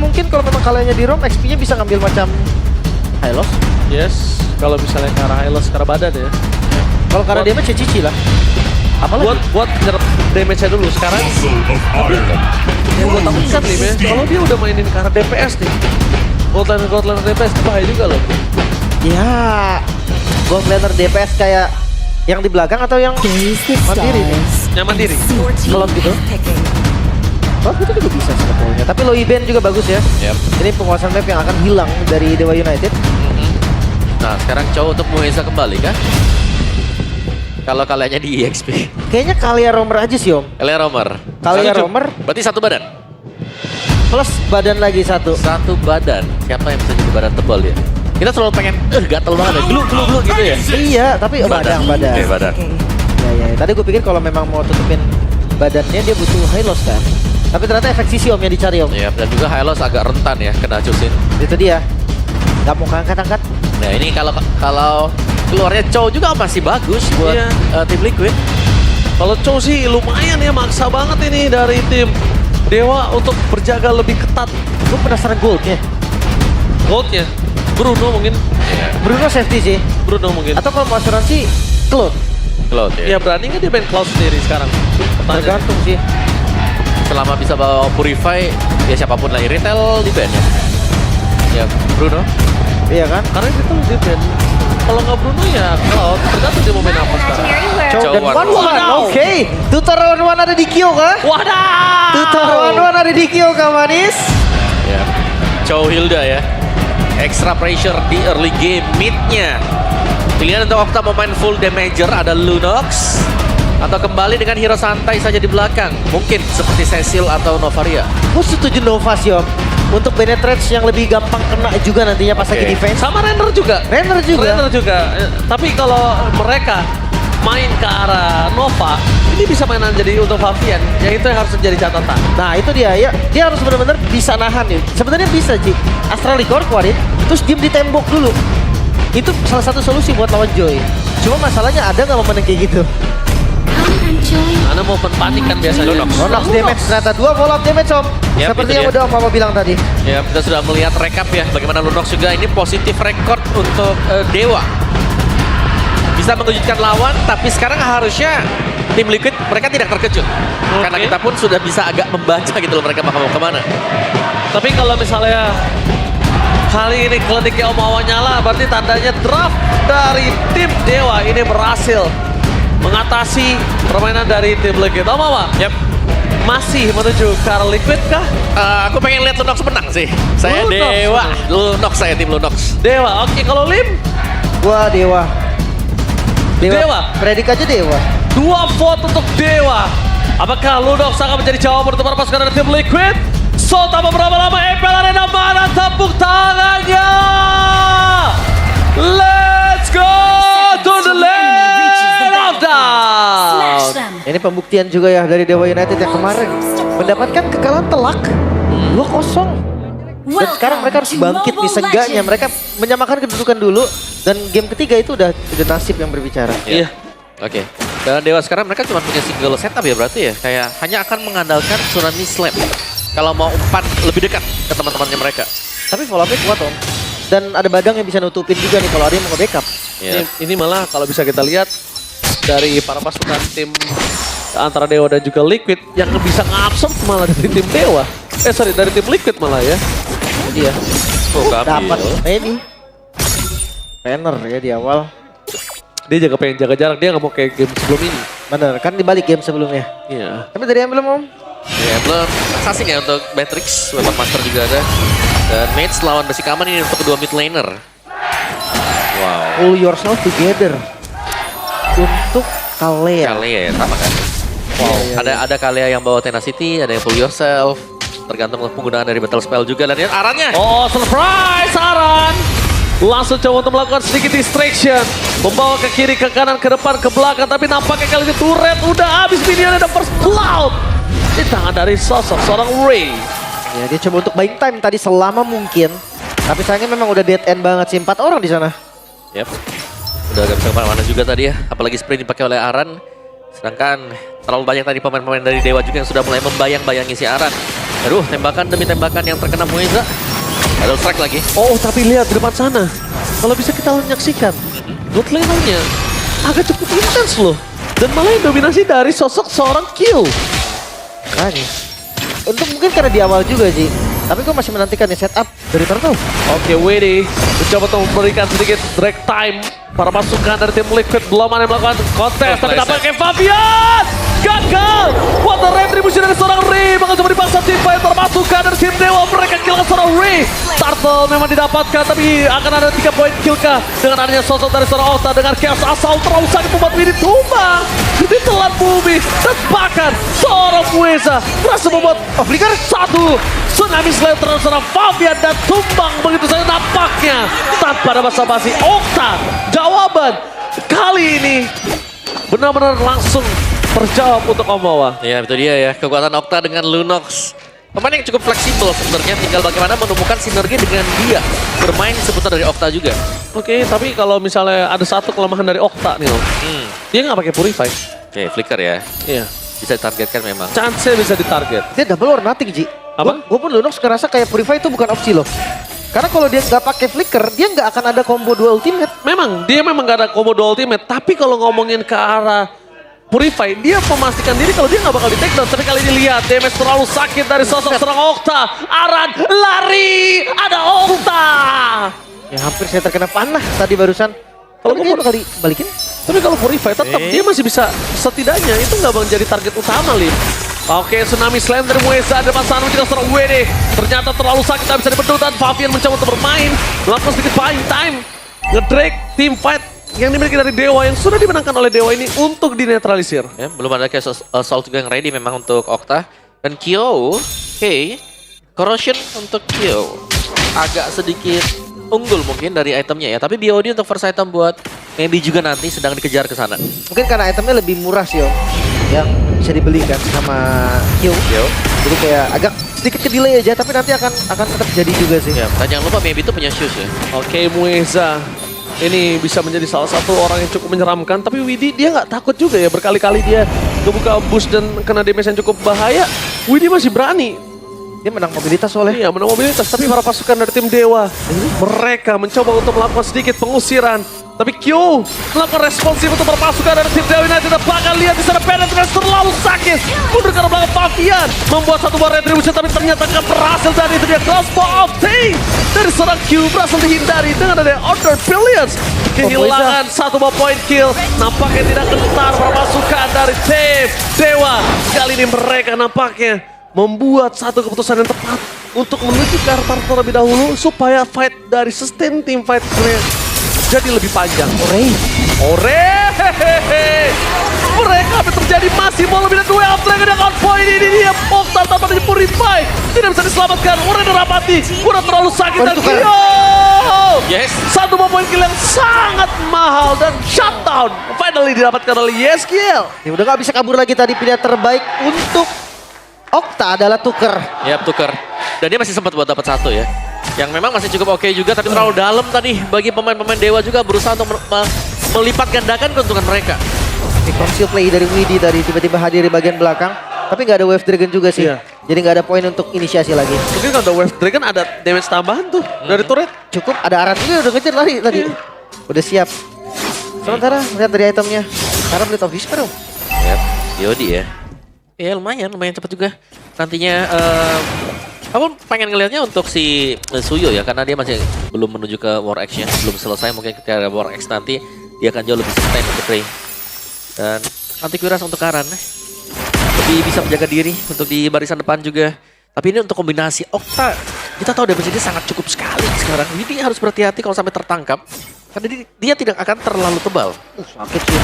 Mungkin kalau memang kaliannya di ROM, XP-nya bisa ngambil macam Hylos. Yes, kalau misalnya ke arah Hylos, ke arah badan ya. Kalau karena damage ya cici lah. Apalagi Buat nyerap damage-nya dulu sekarang. Tapi yang gue takutkan nih, kalau dia udah mainin ke arah DPS nih. Gold Laner DPS itu bahaya juga loh. ya Gold Laner DPS kayak yang di belakang atau yang mandiri nih? Yang mandiri. Kalau gitu. Oh, itu juga bisa sebetulnya. Tapi low event juga bagus ya. Yep. Ini penguasaan map yang akan hilang dari Dewa United. Nah, sekarang Chow untuk Mueza kembali kan? Kalau kaliannya di EXP. Kayaknya Kalia Romer aja sih, Om. Kalia Romer. Kalia Satu, Romer berarti satu badan. plus badan lagi satu. Satu badan. Siapa yang bisa jadi badan tebal ya? Kita selalu pengen gatel banget ya. Glu gitu ya. Iya, tapi badan. Oke, badan. Ya. Tadi gue pikir kalau memang mau tutupin badannya dia butuh Hylos kan. Tapi ternyata efek sisi Om yang dicari Om. Iya, dan juga Hylos agak rentan ya kena cusin. Itu dia. Gak mau angkat-angkat. Nah, ini kalau keluarnya Chow juga masih bagus buat Iya. tim Liquid. Kalau Chow sih lumayan ya, maksa banget ini dari tim Dewa untuk berjaga lebih ketat. Gue penasaran goldnya. Goldnya Bruno mungkin. Iya, Bruno safety sih. Bruno mungkin. Atau kalau mau asuransi, Cloud. Cloud ya. Ya berani nggak dia main Cloud sendiri sekarang? Pertanyaan. Tergantung sih. Selama bisa bawa Purify, ya siapapun lah retail di band ya. Ya, Bruno. Iya kan? Karena itu di band. Kalau nggak Bruno ya Cloud. Tergantung dia mau main apa sekarang. Chow Chow dan one. 1-1. Oke. Tutor 1-1 ada di Kyo kah? Wadah! Tutor 1-1 ada di Kyo kah, Manis? Ya. Chow Hilda ya. Extra pressure di early game mid-nya. Pilihan untuk Okta mau main full damager ada Lunox atau kembali dengan hero santai saja di belakang. Mungkin seperti Cecil atau Novaria. Gue setuju Nova sih Om. Untuk penetrate yang lebih gampang kena juga nantinya pas lagi Oke. defense. Sama Renner juga. Renner juga. Tapi kalau mereka main ke arah Nova, ini bisa mainan jadi untuk Fabian. Yang itu yang harus menjadi catatan. Nah itu dia ya. Dia harus benar-benar bisa nahan nih. Sebenarnya bisa Ci. Astral Licor keluarin. Terus diem di tembok dulu. Itu salah satu solusi buat lawan Joy. Cuma masalahnya ada nggak momen kayak gitu? Karena mau panik kan biasanya. Lunox damage ternyata 2 follow up damage Om. Yap, Seperti itu yang dia. udah Om Papa bilang tadi. Ya, kita sudah melihat rekap ya bagaimana Lunox juga ini positif record untuk Dewa. Bisa mengejutkan lawan, tapi sekarang harusnya tim Liquid mereka tidak terkejut. Karena kita pun sudah bisa agak membaca gitu loh mereka bakal mau kemana. Tapi kalau misalnya kali ini kliniknya Om Awan nyala, berarti tandanya draft dari tim Dewa ini berhasil mengatasi permainan dari tim Liquid. Om Awan, Yap. masih menuju ke arah Liquid kah? Aku pengen lihat Lunox menang sih. Saya Lunox Dewa. menang. Lunox saya tim Lunox. Dewa, oke. Kalau Lim, Gua Dewa. Dewa. Predik aja Dewa. 2 vote untuk Dewa. Apakah Lunox akan menjadi jawaban untuk para pasukan dari tim Liquid? So, tak beberapa lama Empel Arena mana tepuk tangannya. Let's go to the land of down. Ini pembuktian juga ya dari Dewa United yang kemarin mendapatkan kekalahan telak 2-0. Dan sekarang mereka harus bangkit nih, seenggaknya mereka menyamakan kedudukan dulu dan game ketiga itu udah nasib yang berbicara. Iya. Oke. Dan Dewa sekarang mereka cuma punya single setup ya berarti ya. Kayak hanya akan mengandalkan Tsunami Slam. Kalau mau umpan lebih dekat ke teman-temannya mereka. Tapi follow up-nya kuat Om. Dan ada Badang yang bisa nutupin juga nih kalau ada yang mau nge-backup. Ya. Ini malah kalau bisa kita lihat dari para pasukan tim antara Dewa dan juga Liquid yang bisa nge-absorb malah dari tim Dewa. Dari tim Liquid malah ya. Jadi ya, Oh, dapat maybe. Renner ya di awal. Dia jaga pengen jaga jarak, dia nggak mau kayak game sebelum ini. Bener, kan dibalik game sebelumnya. Iya. Tapi dari Emblem Om. Ya, belum assassin ya untuk Matrix, Weapon Master juga ada. Dan Mage lawan basic aman ini untuk kedua mid laner. Wow. Pull yourself together. Untuk Kalea. Kalea ya, sama kan? Wow. Ada Kalea yang bawa Tenacity, ada yang Pull Yourself. Tergantung penggunaan dari Battle Spell juga. Dan lihat arannya. Oh, surprise Aran. Langsung coba untuk melakukan sedikit distraction. Membawa ke kiri, ke kanan, ke depan, ke belakang. Tapi nampaknya kali ini turret udah habis minionnya, ada first blood. Di tangan dari sosok seorang Ray. Ya dia coba untuk buying time tadi selama mungkin. Tapi sayangnya memang udah dead end banget sih, 4 orang di sana. Yap. Udah gak bisa kemana-mana juga tadi ya. Apalagi sprint dipakai oleh Aran. Sedangkan terlalu banyak tadi pemain-pemain dari Dewa juga yang sudah mulai membayang-bayangi si Aran. Aduh, tembakan demi tembakan yang terkena Mueza. Ada strike lagi. Oh, tapi lihat di depan sana. Kalau bisa kita menyaksikan, bot lane-nya agak cukup intens loh. Dan malah yang dominasi dari sosok seorang Kill. Makanya. Untuk mungkin karena di awal juga sih. Tapi gue masih menantikan nih setup dari Turtle. Oke, WD mencoba untuk memberikan sedikit drag time para pasukan dari tim Liquid. Belum ada yang melakukan kontes, tapi tampaknya Fabian gagal. What a retribution dari seorang Ray. Bakal coba dipaksa tim fighter pasukan dari tim Dewa. Mereka killkan seorang Ray. Turtle memang didapatkan, tapi akan ada 3 poin killkah dengan adanya sosok dari seorang Okta dengan chaos asal terlalu sakit membuat WD tumbang. Ditelan bumi dan bahkan seorang Mueza berhasil membuat flicker satu. Tsunami Slayer terhadap seorang Fabian dan tumbang begitu saja nampaknya tanpa ada basa-basi. Okta jawaban kali ini benar-benar langsung terjawab untuk Omawa. Ya, itu dia ya. Kekuatan Okta dengan Lunox. Pemain yang cukup fleksibel sebenarnya, tinggal bagaimana menemukan sinergi dengan dia. Bermain seputar dari Okta juga. Oke, tapi kalau misalnya ada satu kelemahan dari Okta nih, dia nggak pakai Purify. Oke, flicker ya. Iya. Bisa ditargetkan memang. Chance-nya bisa ditarget. Dia double or nothing, Ji. Apa? Gue pun Lunox ngerasa kayak Purify itu bukan opsi loh. Karena kalau dia nggak pakai flicker, dia nggak akan ada combo dual ultimate. Memang, dia memang gak ada combo dual ultimate. Tapi kalau ngomongin ke arah Purify, dia memastikan diri kalau dia nggak bakal di take down. Tapi kali ini lihat, damage terlalu sakit dari sosok serang Okta. Aran lari, ada Okta. Ya hampir saya terkena panah tadi barusan. Kalau gue bakal dibalikin. Tapi kalau Purify tetap dia masih bisa, setidaknya itu nggak bakal jadi target utama, Lim. Oke, Tsunami Slam dari Mueza, depan sana juga seorang WD. Ternyata terlalu sakit, tak bisa dibendung dan Fabian mencoba untuk bermain. Melakukan sedikit buying time. Ngedrag team fight yang dimiliki dari Dewa yang sudah dimenangkan oleh Dewa ini untuk dinetralisir. Ya, belum ada kayak assault juga yang ready memang untuk Okta. Dan Kyo, Corrosion untuk Kyo. Agak sedikit unggul mungkin dari itemnya ya. Tapi BOD untuk first item buat maybe juga nanti sedang dikejar ke sana. Mungkin karena itemnya lebih murah sih, Om. Yang bisa dibelikan sama Kyo. Jadi kayak agak sedikit ke delay aja, tapi nanti akan tetap jadi juga sih. Ya, dan jangan lupa maybe itu punya shoes ya. Oke, Mueza. Ini bisa menjadi salah satu orang yang cukup menyeramkan. Tapi Widi dia nggak takut juga ya. Berkali-kali dia kebuka boost dan kena damage yang cukup bahaya. Widi masih berani. Dia menang mobilitas soalnya. Iya, menang mobilitas. Tapi para pasukan dari tim Dewa, mereka mencoba untuk melakukan sedikit pengusiran. Tapi Q melakukan responsif untuk para pasukan dari tim Dewa United. Dan bahkan lihat di sana penetrasi terlalu sakit. Mundur ke belakang Fabian. Membuat satu buah retribution, tapi ternyata gak berhasil. Dan itu dia crossbow of Thing. Dari seorang Q berhasil dihindari dengan ada Order Billions. Kehilangan satu buah point kill. Nampaknya tidak gentar para pasukan dari tim Dewa. Kali ini mereka nampaknya membuat satu keputusan yang tepat untuk menuju ke arah terlebih dahulu supaya fight dari sustain team fight jadi lebih panjang. Mereka apa yang terjadi masih mau lebih dari 2 Dragon yang on point ini dia Okta tanpa ada Purify tidak bisa diselamatkan. Orang dirapati kurang terlalu sakit dan Kyo. Yes. Satu poin kill yang sangat mahal dan shutdown finally didapatkan oleh Yeskiel. Ya udah gak bisa kabur lagi tadi, pilihan terbaik untuk Okta adalah tuker. Ya, tuker. Dan dia masih sempat buat dapat satu ya. Yang memang masih cukup oke juga, tapi terlalu dalam tadi bagi pemain-pemain Dewa juga berusaha untuk melipat gandakan keuntungan mereka. Ini conceal play dari Widi tadi tiba-tiba hadir di bagian belakang. Tapi nggak ada Wave Dragon juga sih. Iya. Jadi nggak ada poin untuk inisiasi lagi. Mungkin kalau ada Wave Dragon ada damage tambahan tuh dari turret. Cukup, ada Aran juga udah ngejar lari tadi. Udah siap. Sementara lihat dari itemnya. Sekarang Blade of Despair dong. Ya, Yodi ya. Ya lumayan cepat juga. Nantinya aku pengen ngelihatnya untuk si Suyo ya, karena dia masih belum menuju ke War X-nya, belum selesai. Mungkin ketika ada War X nanti dia akan jauh lebih sustain untuk Ray. Dan Antiquiras untuk Karan lebih bisa menjaga diri untuk di barisan depan juga. Tapi ini untuk kombinasi Okta, kita tahu damage dia sangat cukup sekali sekarang. Jadi harus berhati-hati kalau sampai tertangkap, karena dia tidak akan terlalu tebal. Sakit sih.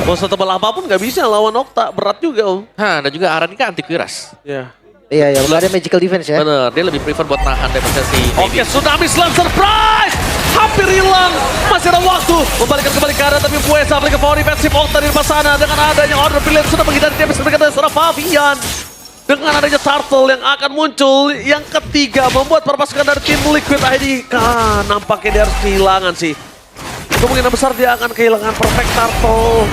Mau setebal apapun nggak bisa lawan Okta, berat juga Om. Dan juga Aran ini kan Antiquiras. Ya. Iya, nggak ada magical defense ya. Bener, dia lebih prefer buat nahan daripada si Oke, Tsunami Slam surprise! Hampir hilang. Masih ada waktu. Membalikkan kembali ke arah, tapi Mueza berikan power defensif Okta di depan sana. Dengan adanya Order Billion sudah menghindari damage mereka dari seorang Fabian. Dengan adanya Turtle yang akan muncul. Yang ketiga, membuat para pasukan dari tim Liquid ID. Nampaknya dia harus kehilangan sih. Kemungkinan besar dia akan kehilangan Perfect Turtle.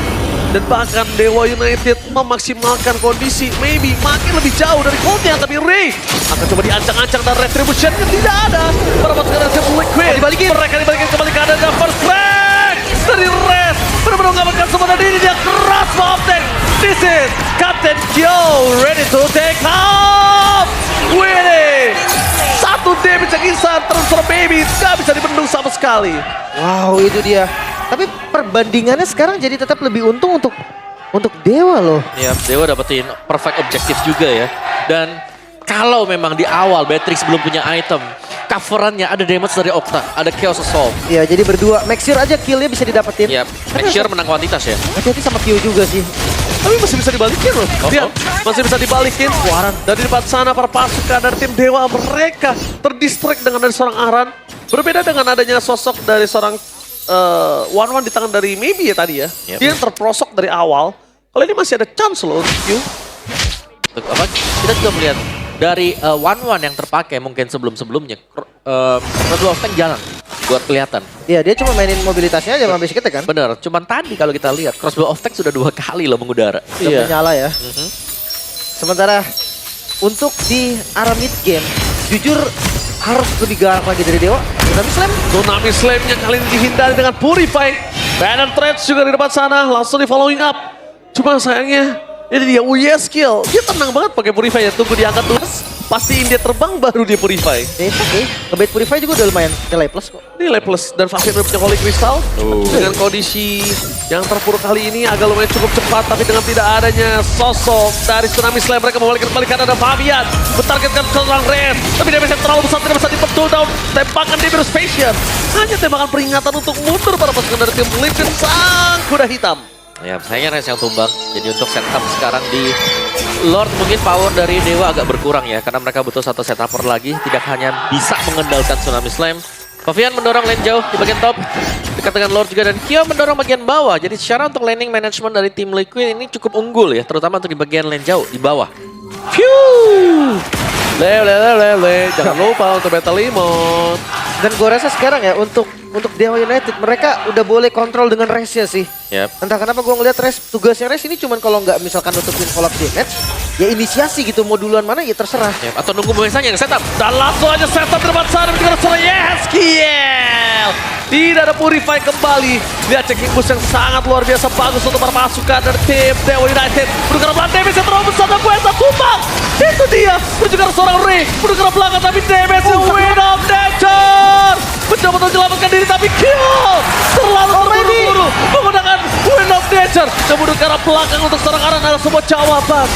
Dan bahkan Dewa United memaksimalkan kondisi. Maybe makin lebih jauh dari Coldnya. Tapi Ray akan coba diancang-ancang dan Retribution-nya tidak ada. Para pasukan dari tim Liquid. Mereka dibalikin kembali ke adanya first strike dari Red. Benar-benar mengamankan semua dan ini dia keras Optek. This is Captain Kyo ready to take off. Winning. Satu damage yang instan terus Baby gak bisa dibendung sama sekali. Wow, itu dia. Tapi perbandingannya sekarang jadi tetap lebih untung untuk Dewa loh. Ya, Dewa dapetin perfect objective juga ya. Dan kalau memang di awal Beatrix belum punya item, coverannya ada damage dari Okta, ada Chaos Assault. Ya, jadi berdua. Make sure aja killnya bisa didapetin. Ya, make sure menang kuantitas ya. Hati-hati sama Kyo juga sih. Tapi masih bisa dibalikin loh. Lihat, masih bisa dibalikin. Dan di depan sana para pasukan dari tim Dewa mereka terdistract dengan dari seorang Aran. Berbeda dengan adanya sosok dari seorang One di tangan dari Maybe ya tadi ya. Yep. Dia yang terprosok dari awal. Kalau ini masih ada chance loh untuk Q. Apa? Kita juga melihat dari One yang terpakai mungkin sebelum-sebelumnya. Crossbow of Tank jalan buat kelihatan. Iya, dia cuma mainin mobilitasnya aja sama basicnya kan. Bener, cuman tadi kalau kita lihat Crossbow of Tank sudah 2 kali loh mengudara. Udah menyala ya. Sementara untuk di arah mid game, jujur harus lebih galak lagi dari Dewa. Tsunami Slam-nya kali ini dihindari dengan Purify. Banner Threads juga di depan sana, langsung di following up. Cuma sayangnya, ini dia skill. Dia tenang banget pakai Purify ya, tunggu diangkat dulu. Pastiin dia terbang baru dia Purify. Ya itu oke, ngebait Purify juga udah lumayan nilai plus kok. Nilai plus dan Favian udah punya Holy Crystal. Dengan kondisi yang terpuruk kali ini agak lumayan cukup cepat. Tapi dengan tidak adanya sosok dari Tsunami Slam mereka membalikan ada Favian. Mentargetkan seorang Red. Tapi damage yang terlalu besar tidak bisa dipentul down. Tembakan di Virus Passion. Hanya tembakan peringatan untuk mundur para pasukan dari tim Liquid sang kuda hitam. Ya, sayangnya Res yang tumbang. Jadi untuk setup sekarang di Lord mungkin power dari Dewa agak berkurang ya. Karena mereka butuh satu setupper lagi. Tidak hanya bisa mengendalikan Tsunami Slam. Favian mendorong lane jauh di bagian top. Dekat dengan Lord juga dan Kyo mendorong bagian bawah. Jadi secara untuk laning management dari tim Liquid ini cukup unggul ya. Terutama untuk di bagian lane jauh di bawah. Phew! Jangan lupa untuk Battle Limit. Dan gue rasa sekarang ya untuk Dewa United mereka udah boleh kontrol dengan Resnya sih. Yep. Entah kenapa gue ngeliat tugasnya Res ini cuman kalau nggak misalkan nutupin collapse damage, ya inisiasi gitu, mau duluan mana ya terserah. Yep. Atau nunggu Moesanya yang setup. Dan langsung aja setup di depan sana dengan suara Kiel. Tidak ada Purify kembali. Lihat checking push yang sangat luar biasa bagus untuk para pasukan dari tim Dewa United. Menukar belakang damage yang terlalu besar dan Puesa tumbang. Itu dia. Menukar seorang Ray. Menukar belakang tapi damage Wind of Nature. Mencoba untuk menyelamatkan diri tapi Kiel terlalu terburu-buru menggunakan Wind of Nature. Kemudian ke arah belakang untuk seorang Aran ada sebuah jawaban.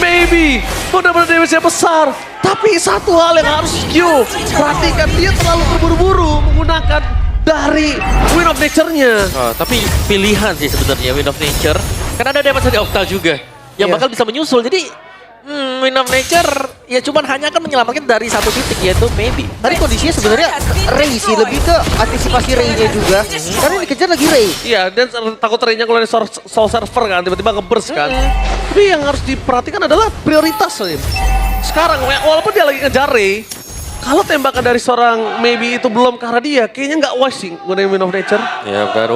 Maybe benar-benar damage-nya besar. Tapi satu hal yang harus Q perhatikan, dia terlalu terburu-buru menggunakan dari Wind of Nature-nya. Oh, tapi pilihan sih sebenarnya Wind of Nature. Karena ada damage dari Okta juga. Yang bakal bisa menyusul. Jadi Wind of Nature ya cuman hanya akan menyelamatkan dari satu titik yaitu Maybe. Tadi kondisinya sebenarnya Ray sih, lebih ke antisipasi Ray-nya juga. Karena ini dikejar lagi Ray. Iya, dan takut Ray-nya kalau di soul server kan, tiba-tiba nge-burst kan. Tapi yang harus diperhatikan adalah prioritas nih. Sekarang, walaupun dia lagi ngejar Ray, kalau tembakan dari seorang Maybe itu belum ke arah dia, kayaknya nggak wise sih gunain Wind of Nature. Ya kan,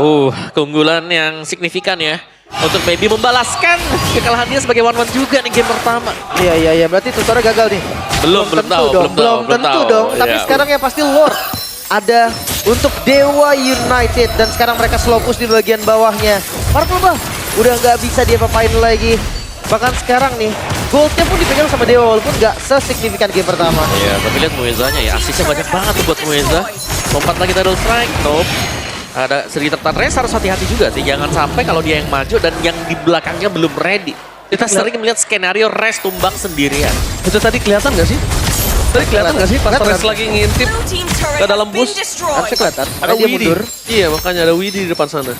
keunggulan yang signifikan ya. Untuk Maybe membalaskan kekalahan dia sebagai one juga nih game pertama. Iya, berarti tutornya gagal nih. Belum tahu. Belum tentu dong. Tapi Ya. sekarang yang pasti Lord ada untuk Dewa United dan sekarang mereka slow push di bagian bawahnya. Para pelebah udah nggak bisa dia apain lagi. Bahkan sekarang nih goldnya pun dipegang sama Dewa walaupun nggak sesignifikan game pertama. Iya, tapi lihat Moezanya ya, asisnya banyak banget tuh buat Moeza. Lompat lagi double strike, top. Ada sedikit tertekan, Res harus hati-hati juga sih. Jangan sampai kalau dia yang maju dan yang di belakangnya belum ready. Kita sering melihat skenario Res tumbang sendirian. Itu tadi kelihatan nggak sih? Tadi kelihatan nggak sih pas Kelihatan. Res lagi ngintip ke dalam bus? Harusnya kelihatan. Ada Dia Widdy. mundur. Iya, makanya ada Widdy di depan sana.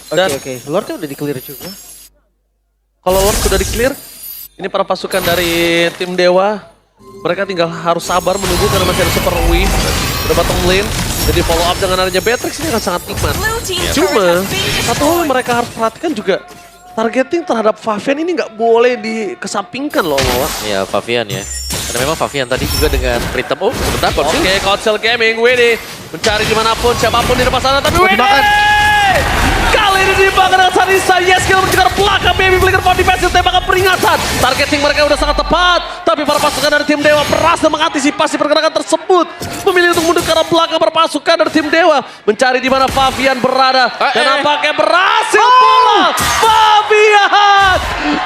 Dan Oke. Lordnya udah di clear juga. kalau Lord sudah di-clear, ini para pasukan dari tim Dewa, mereka tinggal harus sabar menunggu karena masih ada Super Wave. Udah bottom lane, jadi follow up dengan adanya Beatrix ini akan sangat nikmat. Cuma, satu hal yang mereka harus perhatikan juga, targeting terhadap Favian ini nggak boleh dikesampingkan loh, Mawa. Ya, Favian ya. Karena memang Favian tadi juga dengan Pritam. Oh, sebentar, Konsil. Oke, Council Gaming, Widdy mencari dimanapun, siapapun di depan sana, tapi Widdy! dimakan. Kali Kali ini dibangun dengan Sanisa. Yes, kita mencegar belakang. Baby Flicker for defensive. Tembakan peringatan. Targeting mereka udah sangat tepat. Tapi para pasukan dari tim Dewa berhasil mengantisipasi pergerakan tersebut. Memilih untuk mundur ke arah belakang para pasukan dari tim Dewa. Mencari di mana Fabian berada. Dan nampaknya berhasil pulang. Fabian!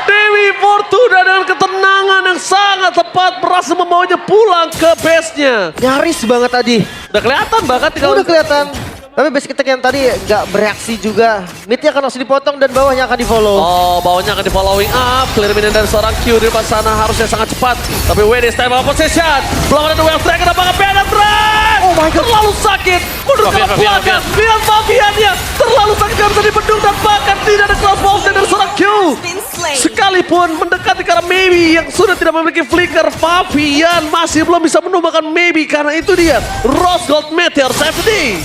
Dewi Fortuna dengan ketenangan yang sangat tepat berhasil membawanya pulang ke base-nya. Nyaris banget tadi. Udah kelihatan bahkan tinggal Udah kelihatan. Tapi base kita yang tadi nggak bereaksi juga. Mid-nya akan langsung dipotong dan bawahnya akan di-follow. Oh, bawahnya akan di-following up. Clear minion dari seorang Q di depan sana harusnya sangat cepat. Tapi WD stay dalam position. Belum ada Wave Dragon, apakah penetrate? Oh my God. Terlalu sakit. Mundur ke belakang. Lihat Fabiannya. Terlalu sakit, gak bisa dibendung dan bahkan tidak ada crossbow dari seorang Q. Sekalipun mendekati karena Maybe yang sudah tidak memiliki flicker, Fabian masih belum bisa menumbangkan Maybe karena itu dia Rose Gold Meteor Safety.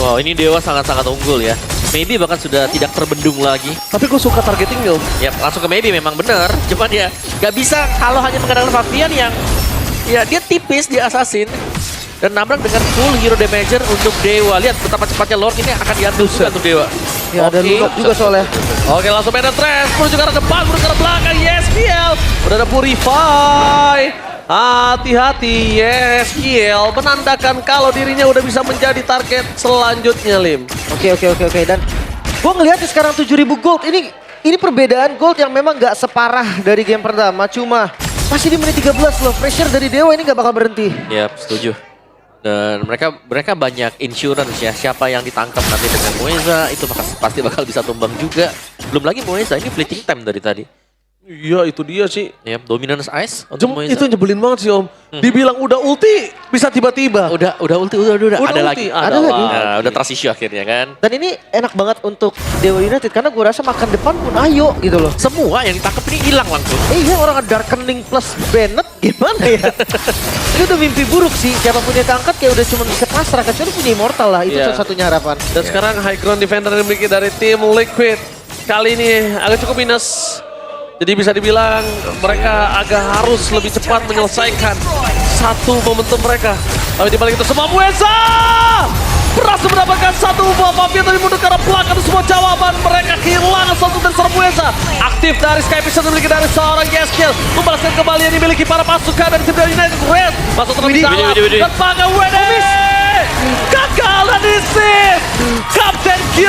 Wow, ini Dewa sangat-sangat unggul ya. Maybe bahkan sudah tidak terbendung lagi. Tapi gue suka targetingnya Om. Ya, langsung ke Maybe memang benar. Cuman ya, gak bisa kalau hanya mengandalkan Fabian yang ya dia tipis di Assassin. Dan nabrak dengan full hero damager untuk Dewa. Lihat betapa cepatnya Lord ini akan diambil juga untuk Dewa. Ya ada Lunok juga soalnya. Oke, langsung penetrate. Menuju ke arah depan, menuju ke arah belakang. Yes, Kiel. Udah ada Purify. Hati-hati, yes, Kiel menandakan kalau dirinya udah bisa menjadi target selanjutnya, Lim. Oke. Dan gue ngeliatnya sekarang 7.000 gold. Ini perbedaan gold yang memang gak separah dari game pertama. Cuma masih di menit 13 loh. Pressure dari Dewa ini gak bakal berhenti. Yap, setuju. Dan mereka banyak insurance ya. Siapa yang ditangkap nanti dengan Moeza itu pasti bakal bisa tumbang juga. Belum lagi Moeza ini fleeting time dari tadi. Iya, itu dia sih. Ya, dominance ice untuk Moeza. Itu nyebelin banget sih Om. Dibilang udah ulti, bisa tiba-tiba. Udah ulti, udah ada ulti, lagi. ada lagi. Nah, udah trust issue akhirnya kan. Dan ini enak banget untuk Dewa United karena gue rasa makan depan pun ayo gitu loh. Semua yang ditangkap ini hilang langsung. Iya, orang Darkening plus Bennett gimana ya? Ini udah mimpi buruk sih. Siapapun yang keangkat kayak udah cuma bisa pasrah. Kecuali punya Immortal lah. Itu Iya. satu-satunya harapan. Dan sekarang high ground defender yang dimiliki dari tim Liquid. Kali ini agak cukup minus. Jadi bisa dibilang mereka agak harus lebih cepat menyelesaikan satu momentum mereka. Tapi dibalik itu semua Moeza berhasil mendapatkan satu buah Fabian tapi mundur ke arah belakang. Semua jawaban mereka kehilangan satu dari seorang Moeza. Aktif dari Sky Vision dimiliki dari seorang Yeskiel. Membalaskan kembali yang dimiliki para pasukan dari tim United Red. Masuk terlebih dalam dan pakai WD. Gagal dan disis. Captain Q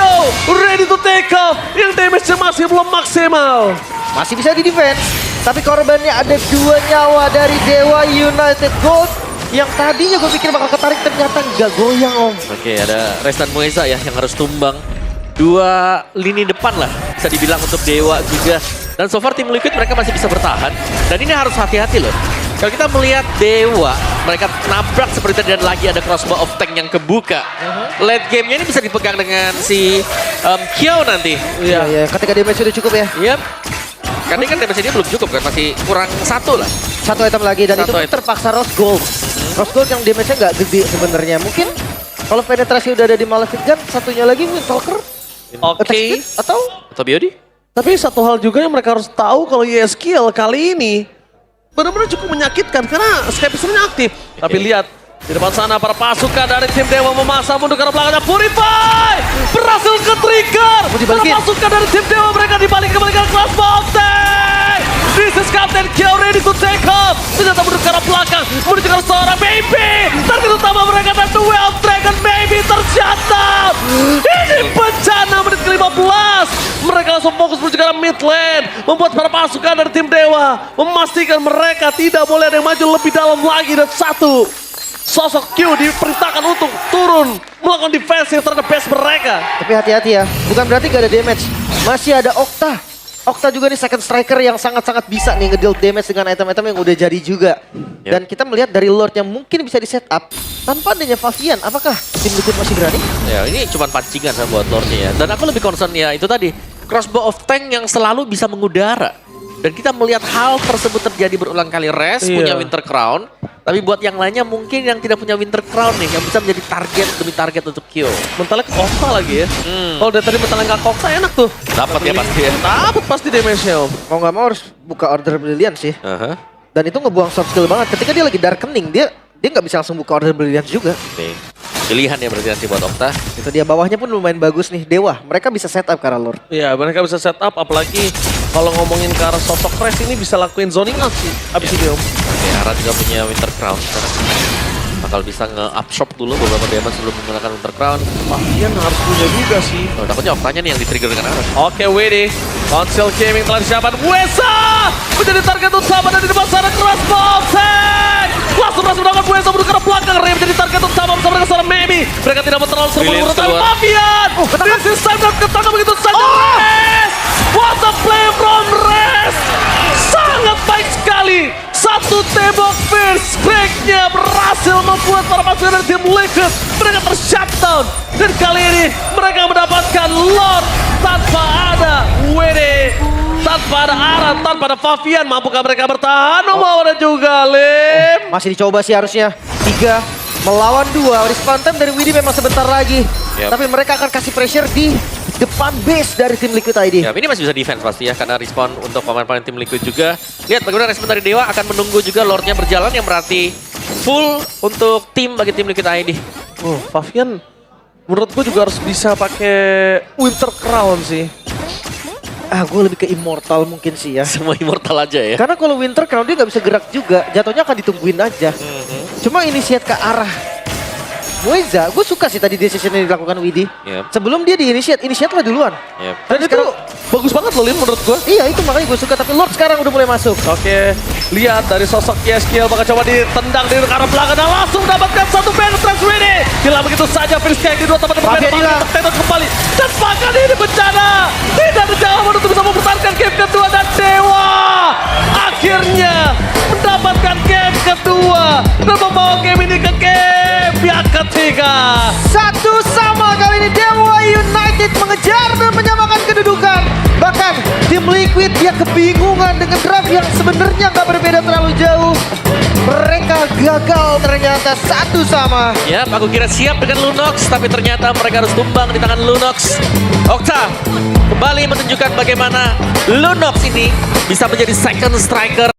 ready to take off. Yang damage-nya masih belum maksimal. Masih bisa di-defense. Tapi korbannya ada 2 nyawa dari Dewa United Gold. Yang tadinya gue pikir bakal ketarik ternyata nggak goyang Om. Oke, ada Restan Moeza ya yang harus tumbang. 2 lini depan lah bisa dibilang untuk Dewa juga. Dan so far tim Liquid mereka masih bisa bertahan. Dan ini harus hati-hati loh. Kalau kita melihat Dewa, mereka nabrak seperti tadi dan lagi ada crossbow of tank yang kebuka. Late game-nya ini bisa dipegang dengan si Kyo nanti. Iya, ketika damage sudah cukup ya. Yap. Karena kan damage dia belum cukup kan, masih kurang 1 lah. 1 item lagi dan Satu itu item. terpaksa Rose Gold. Rose Gold yang damage-nya nggak gede sebenarnya. Mungkin kalau penetrasi udah ada di Malefic Gun, satunya lagi Windtalker. Oke. Attack speed Atau Biodi? Tapi satu hal juga yang mereka harus tahu kalau Yeskiel kali ini benar-benar cukup menyakitkan karena Skypisternya aktif. Tapi lihat di depan sana para pasukan dari tim Dewa memasang mundur ke arah belakangnya. Purify berhasil ke trigger. Para pasukan dari tim Dewa mereka dibalik-kembalikan kelas Mountain. This is Captain Q ready to take off. Ternyata mundur ke arah belakang menuju ke arah seorang Maybe. Target utama mereka dan The Wild Dragon Maybe tercatat. Ini bencana menit ke-15. Mereka langsung fokus menuju ke arah mid lane. Membuat para pasukan dari tim Dewa memastikan mereka tidak boleh ada yang maju lebih dalam lagi. Dan satu sosok Q diperintahkan untuk turun melakukan defensive terhadap base mereka. Tapi hati-hati ya, bukan berarti gak ada damage. Masih ada Okta. Okta juga nih second striker yang sangat-sangat bisa nih ngedeal damage dengan item-item yang udah jadi juga. Dan kita melihat dari Lord yang mungkin bisa di setup tanpa adanya Fabian. Apakah tim Liquid masih berani? Ya ini cuma pancingan sama buat Lordnya ya. Dan aku lebih concern ya itu tadi. Crossbow of Tank yang selalu bisa mengudara. Dan kita melihat hal tersebut terjadi berulang kali. Res punya Winter Crown. Tapi buat yang lainnya mungkin yang tidak punya Winter Crown nih. Yang bisa menjadi target demi target untuk Kyo. Mentalnya ke Okta lagi ya. Kalau dari tadi mentalnya nggak ke Okta enak tuh. Dapat ya pasti ya. Dapat pasti damage-nya Om. Mau nggak mau harus buka Order Brilliance sih. Aha. Dan itu ngebuang soft skill banget. Ketika dia lagi Darkening, dia nggak bisa langsung buka Order Brilliance juga. Oke. Pilihan ya berarti nanti buat Okta. Itu dia, bawahnya pun lumayan bagus nih. Dewa, mereka bisa setup ke arah Lord. Iya, mereka bisa setup, apalagi kalau ngomongin ke arah sosok Crash ini bisa lakuin zoning out sih abis ini Om. Oke, Ara juga punya Winter Crown sekarang. Bakal bisa nge-up shop dulu beberapa damage sebelum menggunakan Winter Crown. Favian harus punya juga sih. Oh, takutnya Oktanya nih yang di-trigger dengan Ara. Oke, WD. Console Gaming telah disiapkan. Wesa menjadi target utama dan di depan sana Crash Boltek. Langsung berhasil mendapatkan Wesa menuju ke arah belakang. Ray menjadi target utama bersama dengan seorang Memi. Mereka tidak mau terlalu seru Brilliant menurut tapi keluar. Favian. This is time dan ketangkap begitu saja. Rest. What a play from Rest. Sangat baik sekali. Satu tembok first break-nya berhasil membuat para pasukan dari tim Liquid mereka ter-shutdown. Dan kali ini mereka mendapatkan Lord tanpa ada WD, tanpa ada Ara, tanpa ada Favian. Mampukah mereka bertahan? Mau ada juga Lim. Masih dicoba sih harusnya. 3 melawan 2. Respawn time dari Widi memang sebentar lagi. Yap. Tapi mereka akan kasih pressure di depan base dari tim Liquid ID. Ya, ini masih bisa defense pasti ya, karena respon untuk pemain-pemain tim Liquid juga. Lihat bagaimana respon dari Dewa akan menunggu juga Lordnya berjalan, yang berarti full untuk tim bagi tim Liquid ID. Oh, Favian menurut gue juga harus bisa pakai Winter Crown sih. Gue lebih ke Immortal mungkin sih ya. Semua immortal aja ya. Karena kalau Winter Crown dia nggak bisa gerak juga. Jatuhnya akan ditungguin aja. Cuma initiate ke arah Weza, gue suka sih tadi decision yang dilakukan Widi. Yep. Sebelum dia di-initiate lah duluan. Yep. Dan itu bagus banget loh Lim menurut gue. Iya, itu makanya gue suka. Tapi Lord sekarang udah mulai masuk. Oke, lihat dari sosok Yeskiel bakal coba ditendang dari arah belakang dan langsung mendapatkan satu penetrance WD. Hilang begitu saja Finish Cake di dua tempat Favian berbeda. hilang. Tetot kembali. Dan bahkan ini bencana. Tidak terjawab untuk bisa mempertahankan game kedua dan Dewa akhirnya mendapatkan game kedua dan membawa game ini ke game yang ketiga. 1-1 kali ini Dewa United mengejar dan menyamakan kedudukan. Bahkan tim Liquid dia kebingungan dengan draft yang sebenarnya nggak berbeda terlalu jauh. Mereka gagal ternyata 1-1. Ya, aku kira siap dengan Lunox, tapi ternyata mereka harus tumbang di tangan Lunox. Okta kembali menunjukkan bagaimana Lunox ini bisa menjadi second striker